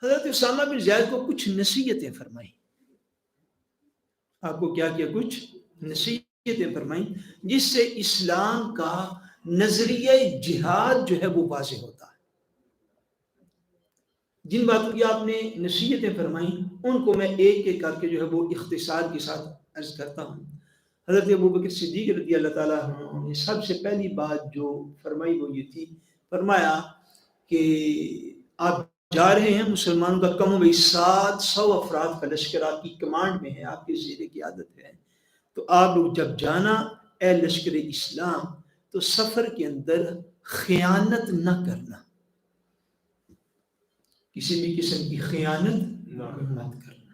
حضرت اسامہ بن زید کو کچھ نصیحتیں فرمائیں. آپ کو کیا کیا؟ کچھ نصیحتیں فرمائیں جس سے اسلام کا نظریہ جہاد جو ہے وہ واضح ہوتا ہے. جن باتوں کی آپ نے نصیحتیں فرمائیں ان کو میں ایک ایک کر کے جو ہے وہ اختصار کے ساتھ عرض کرتا ہوں. حضرت ابوبکر صدیق رضی اللہ تعالیٰ عنہ نے سب سے پہلی بات جو فرمائی وہ یہ تھی، فرمایا کہ آپ جا رہے ہیں، مسلمانوں کا کم و بیش 700 افراد کا لشکر آپ کی کمانڈ میں ہے، آپ کی زیر قیادت ہے. تو آپ لوگ جب جانا اے لشکر اسلام تو سفر کے اندر خیانت نہ کرنا، کسی بھی قسم کی خیانت مت کرنا،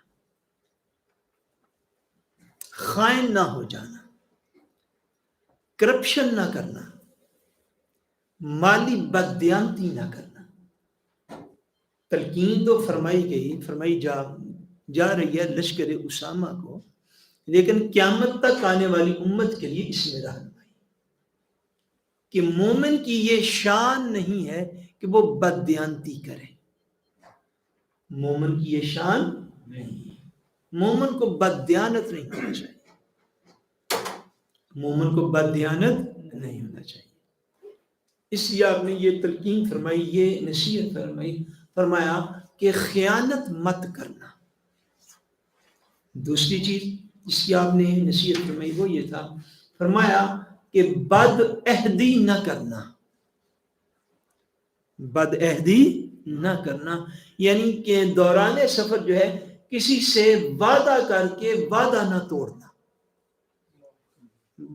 خائن نہ ہو جانا، کرپشن نہ کرنا، مالی بددیانتی نہ کرنا. تلقین تو فرمائی گئی، فرمائی جا رہی ہے لشکر اسامہ کو، لیکن قیامت تک آنے والی امت کے لیے اس میں رہنمائی کہ مومن کی یہ شان نہیں ہے کہ وہ بددیانتی کرے. مومن کی یہ شان نہیں ہے. مومن کو بددیانت نہیں ہونا چاہیے، مومن کو بددیانت نہیں ہونا چاہیے. اس لیے آپ نے یہ تلقین فرمائی، یہ نصیحت فرمائی، فرمایا کہ خیانت مت کرنا. دوسری چیز جس کی آپ نے نصیحت فرمائی وہ یہ تھا، فرمایا کہ بد عہدی نہ کرنا. بد عہدی نہ کرنا یعنی کہ دوران سفر جو ہے کسی سے وعدہ کر کے وعدہ نہ توڑنا.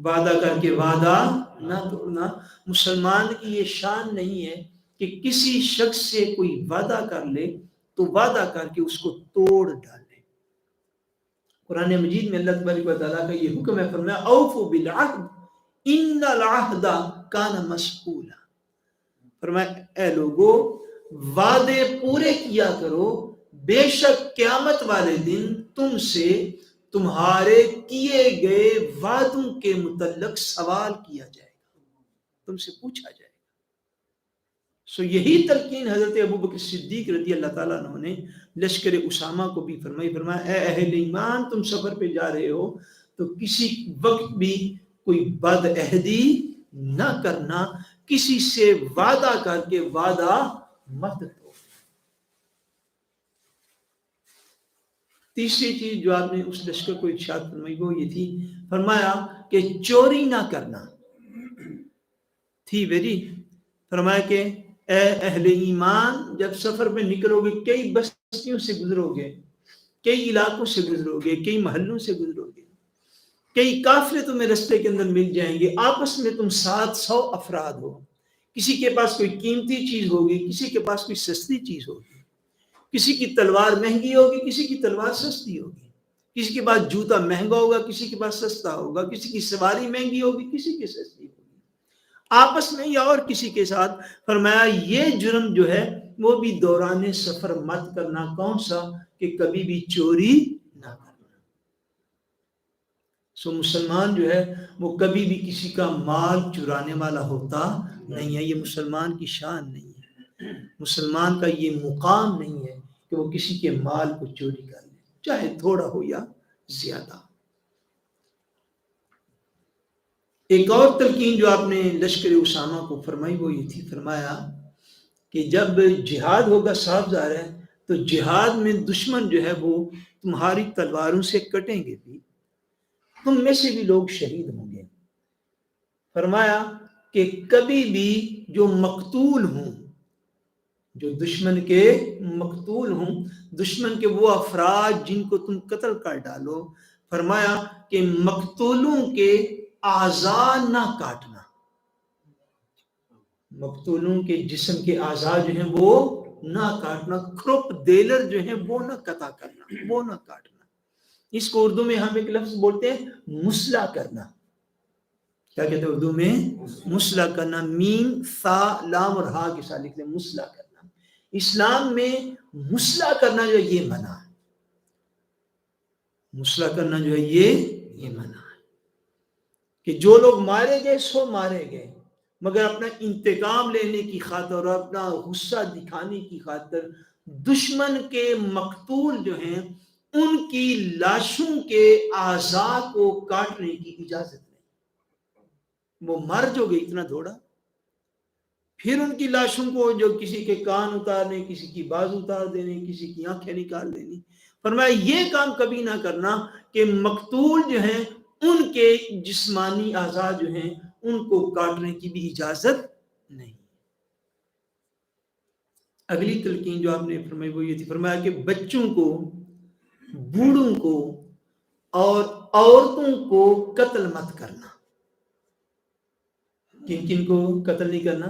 وعدہ کر کے وعدہ نہ توڑنا. مسلمان کی یہ شان نہیں ہے کہ کسی شخص سے کوئی وعدہ کر لے تو وعدہ کر کے اس کو توڑ ڈالے. قرآن مجید میں اللہ تبارک و تعالیٰ کا یہ حکم ہے، فرمایا اوفوا بالعہد ان العہد کان مسئولا. فرمایا اے لوگو وعدے پورے کیا کرو، بے شک قیامت والے دن تم سے تمہارے کیے گئے وعدوں کے متعلق سوال کیا جائے گا، تم سے پوچھا جائے گا. یہی تلقین حضرت ابوبکر صدیق رضی اللہ تعالیٰ عنہ نے لشکر اسامہ کو بھی فرمائی. فرمایا اے اہل ایمان، تم سفر پہ جا رہے ہو تو کسی وقت بھی کوئی بد عہدی نہ کرنا، کسی سے وعدہ کر کے وعدہ مت دو. تیسری چیز جو آپ نے اس لشکر کو ارشاد فرمائی وہ یہ تھی، فرمایا کہ چوری نہ کرنا تھی ویری. فرمایا کہ اے اہل ایمان، جب سفر پہ نکلو گے کئی بستیوں سے گزرو گے، کئی علاقوں سے گزرو گے، کئی محلوں سے گزرو گے، کئی قافلے تمہیں رستے کے اندر مل جائیں گے. آپس میں تم 700 افراد ہو، کسی کے پاس کوئی قیمتی چیز ہوگی، کسی کے پاس کوئی سستی چیز ہوگی، کسی کی تلوار مہنگی ہوگی، کسی کی تلوار سستی ہوگی، کسی کے پاس جوتا مہنگا ہوگا، کسی کے پاس سستا ہوگا، کسی کی سواری مہنگی ہوگی، کسی کی سستی ہوگی، آپس میں یا اور کسی کے ساتھ. فرمایا یہ جرم جو ہے وہ بھی دوران سفر مت کرنا. کون سا؟ کہ کبھی بھی چوری نہ کرنا. مسلمان جو ہے وہ کبھی بھی کسی کا مال چرانے والا ہوتا نہیں ہے. یہ مسلمان کی شان نہیں ہے، مسلمان کا یہ مقام نہیں ہے کہ وہ کسی کے مال کو چوری کر لے، چاہے تھوڑا ہو یا زیادہ. ایک اور تلقین جو آپ نے لشکر اسامہ کو فرمائی وہ یہ تھی، فرمایا کہ جب جہاد ہوگا، صاف ظاہر ہے تو جہاد میں دشمن جو ہے وہ تمہاری تلواروں سے کٹیں گے بھی، تم میں سے بھی لوگ شہید ہوں گے. فرمایا کہ کبھی بھی جو مقتول ہوں، جو دشمن کے مقتول ہوں، دشمن کے وہ افراد جن کو تم قتل کر ڈالو، فرمایا کہ مقتولوں کے اعضاء نہ کاٹنا، مقتولوں کے جسم کے اعضاء جو ہیں وہ نہ کاٹنا، کھرپ دیلر جو ہیں وہ نہ قطع کرنا، وہ نہ کاٹنا. اس کو اردو میں ہم ایک لفظ بولتے ہیں مسلح کرنا. کیا کہتے ہیں اردو میں؟ مسلح کرنا. میم سا لام اور ہا کے ساتھ لکھتے ہیں مسلح کرنا. اسلام میں مسلح کرنا جو ہے یہ منع ہے. مسلح کرنا جو ہے یہ منع ہے کہ جو لوگ مارے گئے سو مارے گئے، مگر اپنا انتقام لینے کی خاطر اور اپنا غصہ دکھانے کی خاطر دشمن کے مقتول جو ہیں ان کی لاشوں کے اعضاء کو کاٹنے کی اجازت نہیں. وہ مر جو گئی اتنا تھوڑا، پھر ان کی لاشوں کو جو کسی کے کان اتارنے، کسی کی بازو اتار دینے، کسی کی آنکھیں نکال دینی. فرمایا یہ کام کبھی نہ کرنا کہ مقتول جو ہیں ان کے جسمانی اعضاء جو ہیں ان کو کاٹنے کی بھی اجازت نہیں. اگلی تلقین جو آپ نے فرمائی وہ یہ تھی، فرمایا کہ بچوں کو، بوڑھوں کو اور عورتوں کو قتل مت کرنا. کن کن کو قتل نہیں کرنا؟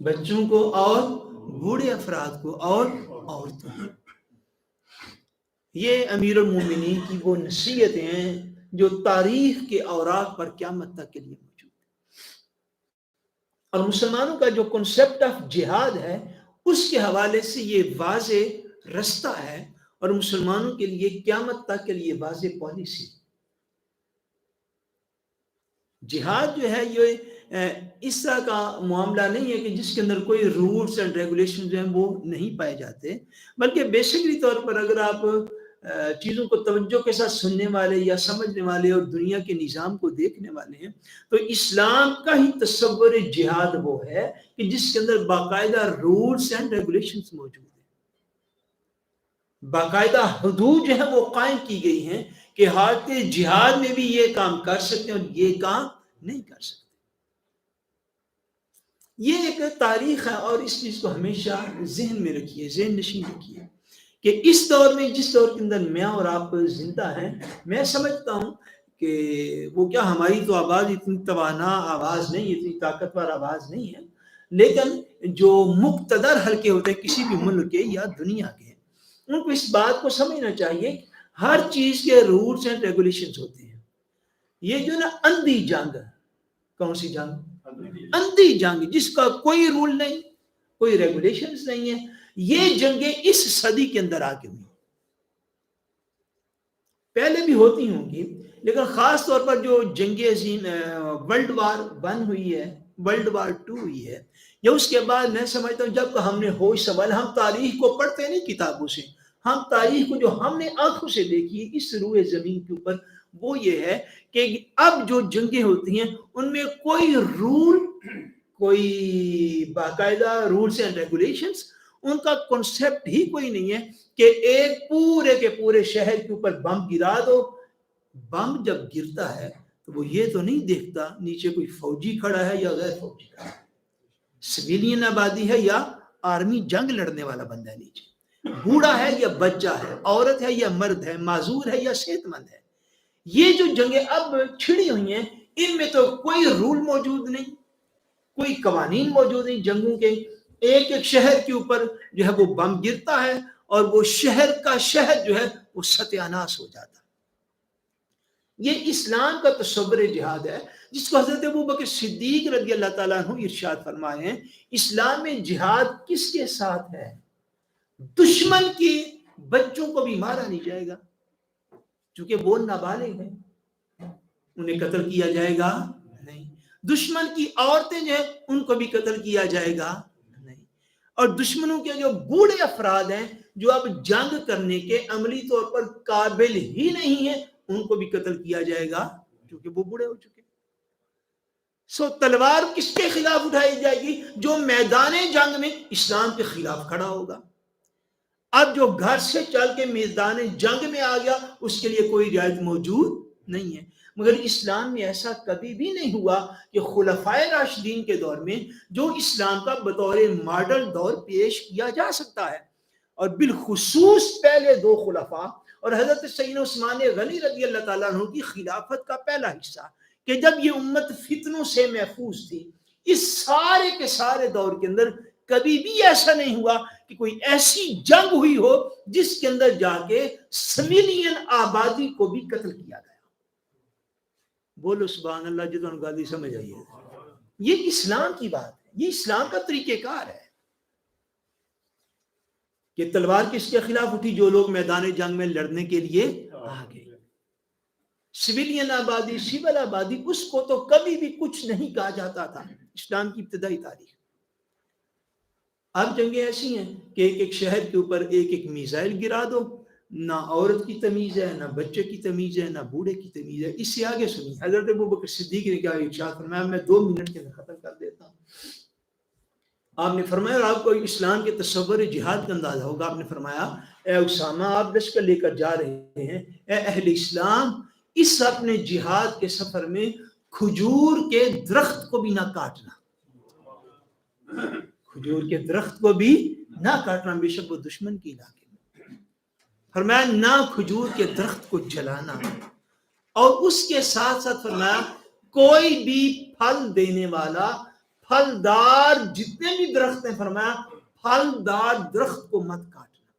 بچوں کو اور بوڑھے افراد کو اور عورتوں کو. یہ امیر المومنین کی وہ نصیحتیں ہیں جو تاریخ کے اوراق پر قیامت تک کے لیے موجود ہیں. اور مسلمانوں کا جو کنسپٹ آف جہاد ہے اس کے حوالے سے یہ واضح رستہ ہے اور مسلمانوں کے لیے قیامت تک کے لیے واضح پالیسی. جہاد جو ہے یہ اس طرح کا معاملہ نہیں ہے کہ جس کے اندر کوئی رولز اینڈ ریگولیشن جو ہیں وہ نہیں پائے جاتے، بلکہ بیسکلی طور پر اگر آپ چیزوں کو توجہ کے ساتھ سننے والے یا سمجھنے والے اور دنیا کے نظام کو دیکھنے والے ہیں تو اسلام کا ہی تصور جہاد وہ ہے کہ جس کے اندر باقاعدہ رولز اینڈ ریگولیشنز موجود ہیں، باقاعدہ حدود جو ہے وہ قائم کی گئی ہیں کہ حالت جہاد میں بھی یہ کام کر سکتے ہیں اور یہ کام نہیں کر سکتے. یہ ایک تاریخ ہے اور اس چیز کو ہمیشہ ذہن میں رکھیے، ذہن نشین رکھیے کہ اس دور میں، جس دور کے اندر میں اور آپ زندہ ہیں، میں سمجھتا ہوں کہ وہ کیا ہماری تو آواز اتنی توانا آواز نہیں، اتنی طاقتور آواز نہیں ہے، لیکن جو مقتدر حلقے ہوتے ہیں کسی بھی ملک کے یا دنیا کے، ان کو اس بات کو سمجھنا چاہیے ہر چیز کے رولز اینڈ ریگولیشنز ہوتے ہیں. یہ جو نا اندھی جنگ، کون سی جنگ؟ اندھی جنگ جس کا کوئی رول نہیں، کوئی ریگولیشنز نہیں ہے، یہ جنگیں اس صدی کے اندر آگے ہوئی. پہلے بھی ہوتی ہوں گی لیکن خاص طور پر جو جنگ عظیم ورلڈ وار 1 ہوئی ہے، ورلڈ وار 2 ہوئی ہے، یا اس کے بعد میں سمجھتا ہوں جب ہم نے ہوش سوال، ہم تاریخ کو پڑھتے نہیں کتابوں سے، ہم تاریخ کو جو ہم نے آنکھوں سے دیکھی اس روئے زمین کے اوپر، وہ یہ ہے کہ اب جو جنگیں ہوتی ہیں ان میں کوئی رول، کوئی باقاعدہ رولز اینڈ ریگولیشنز، ان کا کنسپٹ ہی کوئی نہیں ہے کہ ایک پورے کے پورے شہر کے اوپر بم گرا دو. بم جب گرتا ہے تو وہ یہ تو نہیں دیکھتا نیچے کوئی فوجی کھڑا ہے یا غیر فوجی کھڑا ہے، سویلین آبادی ہے یا آرمی جنگ لڑنے والا بندہ ہے، نیچے بوڑھا ہے یا بچہ ہے، عورت ہے یا مرد ہے، معذور ہے یا صحت مند ہے. یہ جو جنگیں اب چھڑی ہوئی ہیں ان میں تو کوئی رول موجود نہیں، کوئی قوانین موجود نہیں جنگوں کے. ایک ایک شہر کے اوپر جو ہے وہ بم گرتا ہے اور وہ شہر کا شہر جو ہے وہ ستیاناش ہو جاتا ہے. یہ اسلام کا تصور جہاد ہے جس کو حضرت ابوبکر صدیق رضی اللہ تعالیٰ عنہ ارشاد فرمائے ہیں، اسلام میں جہاد کس کے ساتھ ہے؟ دشمن کی بچوں کو بھی مارا نہیں جائے گا چونکہ وہ نابالغ ہیں، انہیں قتل کیا جائے گا نہیں. دشمن کی عورتیں جو ہیں ان کو بھی قتل کیا جائے گا نہیں. اور دشمنوں کے جو بوڑھے افراد ہیں جو اب جنگ کرنے کے عملی طور پر قابل ہی نہیں ہیں ان کو بھی قتل کیا جائے گا کیونکہ وہ بوڑھے ہو چکے. تلوار کس کے خلاف اٹھائی جائے گی؟ جو میدان جنگ میں اسلام کے خلاف کھڑا ہوگا. اب جو گھر سے چل کے میدان جنگ میں آ گیا اس کے لیے کوئی رعایت موجود نہیں ہے. مگر اسلام میں ایسا کبھی بھی نہیں ہوا کہ خلفائے راشدین کے دور میں جو اسلام کا بطور ماڈل دور پیش کیا جا سکتا ہے، اور بالخصوص پہلے 2 خلفاء اور حضرت سیدنا عثمان غنی رضی اللہ تعالیٰ عنہ کی خلافت کا پہلا حصہ، کہ جب یہ امت فتنوں سے محفوظ تھی، اس سارے کے سارے دور کے اندر کبھی بھی ایسا نہیں ہوا کہ کوئی ایسی جنگ ہوئی ہو جس کے اندر جا کے سویلین آبادی کو بھی قتل کیا گیا. بولو سبحان اللہ جی، تو گالی سمجھ آئیے. یہ اسلام کی بات ہے، یہ اسلام کا طریقہ کار ہے کہ تلوار کس کے خلاف اٹھی؟ جو لوگ میدان جنگ میں لڑنے کے لیے آگے. سویلین آبادی، سول آبادی، اس کو تو کبھی بھی کچھ نہیں کہا جاتا تھا. اسلام کی ابتدائی تاریخ اب جنگیں ایسی ہیں کہ ایک ایک شہر کے اوپر ایک ایک میزائل گرا دو، نہ عورت کی تمیز ہے، نہ بچے کی تمیز ہے، نہ بوڑھے کی تمیز ہے۔ اس سے آگے سنیے حضرت ابوبکر صدیق نے کیا ارشاد فرمایا، میں 2 منٹ کے اندر ختم کر دیتا ہوں۔ آپ نے فرمایا، اور آپ کو اسلام کے تصور جہاد کا اندازہ ہوگا، آپ نے فرمایا اے اسامہ آپ لشکر لے کر جا رہے ہیں، اے اہل اسلام اس اپنے جہاد کے سفر میں کھجور کے درخت کو بھی نہ کاٹنا، کھجور کے درخت کو بھی نہ کاٹنا، بے شک وہ دشمن کی علاقے میں۔ فرمایا نہ کھجور کے درخت کو جلانا، اور اس کے ساتھ ساتھ فرمایا کوئی بھی پھل دینے والا پھلدار جتنے بھی درخت ہیں، فرمایا پھلدار درخت کو مت کاٹنا،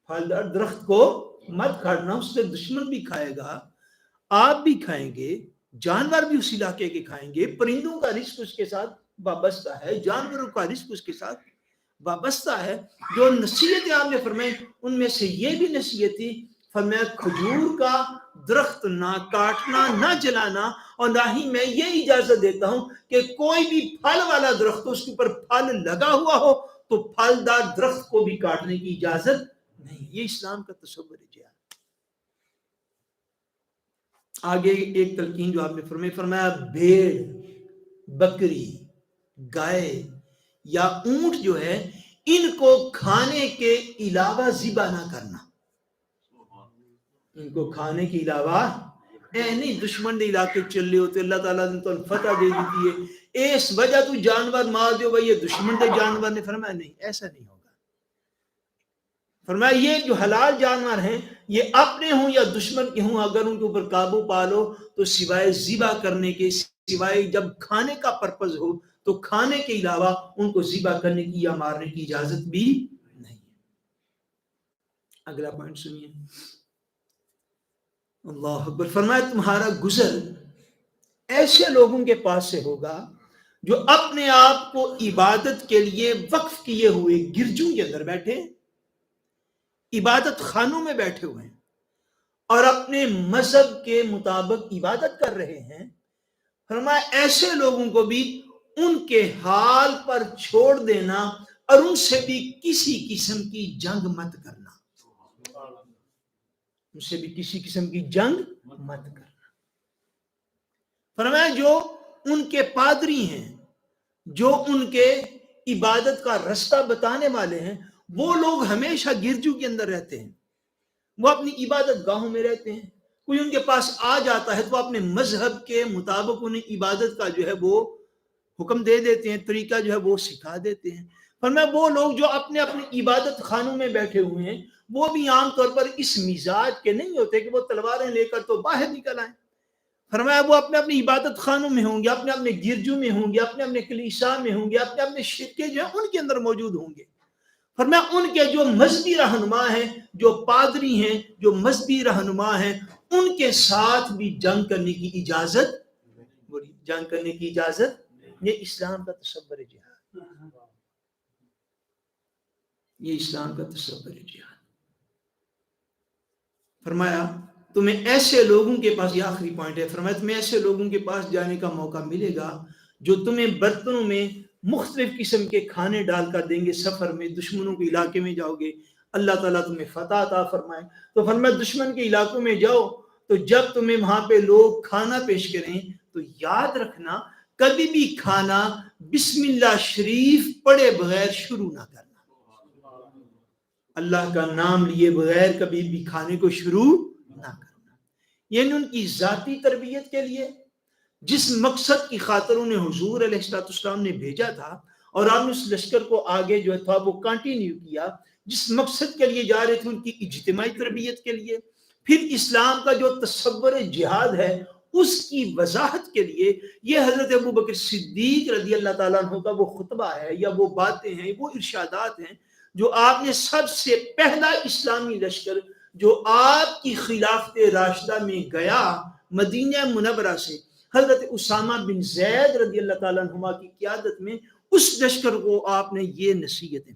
پھلدار درخت کو مت کاٹنا، اس سے دشمن بھی کھائے گا، آپ بھی کھائیں گے، جانور بھی اس علاقے کے کھائیں گے، پرندوں کا رزق اس کے ساتھ وابستہ ہے، جانوروں کا رزق اس کے ساتھ وابستہ ہے۔ جو نصیحتیں آپ نے فرمائی ان میں سے یہ بھی نصیحت تھی، فرمایا کھجور کا درخت نہ کاٹنا، نہ جلانا، اور نہ ہی میں یہ اجازت دیتا ہوں کہ کوئی بھی پھل والا درخت اس کے اوپر پھل لگا ہوا ہو تو پھلدار درخت کو بھی کاٹنے کی اجازت نہیں۔ یہ اسلام کا تصور ہے۔ آگے ایک تلقین جو آپ نے فرمایا بھیڑ، بکری، گائے یا اونٹ جو ہے ان کو کھانے کے علاوہ ذبح نہ کرنا، ان کو کھانے کے علاوہ نہیں، دشمن دے علاقے چل رہے ہوتے، اللہ تعالیٰ نے تو فتح دے دیتی ہے، اس وجہ تو جانور مار دیو بھائی یہ دشمن دے جانور نے، فرمایا نہیں، ایسا نہیں ہوگا۔ فرمایا یہ جو حلال جانور ہیں یہ اپنے ہوں یا دشمن کے ہوں، اگر ان کے اوپر قابو پالو تو سوائے ذبح کرنے کے، سوائے جب کھانے کا پرپز ہو تو کھانے کے علاوہ ان کو ذبح کرنے کی یا مارنے کی اجازت بھی نہیں۔ اگلا پوائنٹ سنیے، اللہ اکبر۔ فرمایا تمہارا گزر ایسے لوگوں کے پاس سے ہوگا جو اپنے آپ کو عبادت کے لیے وقف کیے ہوئے گرجوں کے اندر بیٹھے، عبادت خانوں میں بیٹھے ہوئے ہیں اور اپنے مذہب کے مطابق عبادت کر رہے ہیں۔ فرمایا ایسے لوگوں کو بھی ان کے حال پر چھوڑ دینا اور ان سے بھی کسی قسم کی جنگ مت کرنا، ان سے بھی کسی قسم کی جنگ مت کرنا۔ فرمایا جو ان کے پادری ہیں، جو ان کے عبادت کا رستہ بتانے والے ہیں، وہ لوگ ہمیشہ گرجوں کے اندر رہتے ہیں، وہ اپنی عبادت گاہوں میں رہتے ہیں، کوئی ان کے پاس آ جاتا ہے تو اپنے مذہب کے مطابق انہیں عبادت کا جو ہے وہ حکم دے دیتے ہیں، طریقہ جو ہے وہ سکھا دیتے ہیں۔ فرمایا وہ لوگ جو اپنے اپنی عبادت خانوں میں بیٹھے ہوئے ہیں وہ بھی عام طور پر اس مزاج کے نہیں ہوتے کہ وہ تلواریں لے کر تو باہر نکل آئیں۔ فرمایا وہ اپنے اپنی عبادت خانوں میں ہوں گے، اپنے اپنے گرجوں میں ہوں گے، اپنے اپنے کلیسا میں ہوں گے، اپنے اپنے شرکے جو ہیں ان کے اندر موجود ہوں گے۔ فرمایا ان کے جو مذہبی رہنما ہیں، جو پادری ہیں، جو مذہبی رہنما ہیں، ان کے ساتھ بھی جنگ کرنے کی اجازت، جنگ کرنے کی اجازت۔ یہ اسلام کا تصور ہے جہاد، یہ اسلام کا تصور ہے جہاد۔ فرمایا تمہیں ایسے لوگوں کے پاس، یہ آخری پوائنٹ ہے، فرمایا تمہیں ایسے لوگوں کے پاس جانے کا موقع ملے گا جو تمہیں برتنوں میں مختلف قسم کے کھانے ڈال کر دیں گے، سفر میں دشمنوں کے علاقے میں جاؤ گے، اللہ تعالیٰ تمہیں فتح عطا فرمائے، تو فرمایا دشمن کے علاقوں میں جاؤ تو جب تمہیں وہاں پہ لوگ کھانا پیش کریں تو یاد رکھنا کبھی بھی کھانا بسم اللہ شریف پڑھے بغیر شروع نہ کرنا، اللہ کا نام لیے بغیر کبھی بھی کھانے کو شروع نہ کرنا۔ یعنی ان کی ذاتی تربیت کے لیے جس مقصد کی خاطر انہیں حضور علیہ السلام نے بھیجا تھا اور آپ نے اس لشکر کو آگے جو تھا وہ کنٹینیو کیا، جس مقصد کے لیے جا رہے تھے ان کی اجتماعی تربیت کے لیے، پھر اسلام کا جو تصور جہاد ہے اس کی وضاحت کے لیے یہ حضرت ابوبکر صدیق رضی اللہ تعالیٰ عنہ کا وہ خطبہ ہے یا وہ باتیں ہیں، وہ ارشادات ہیں جو آپ نے سب سے پہلا اسلامی لشکر جو آپ کی خلافت راشدہ میں گیا مدینہ منورہ سے، حضرت اسامہ بن زید رضی اللہ تعالیٰ عنہ کی قیادت میں، اس لشکر کو آپ نے یہ نصیحتیں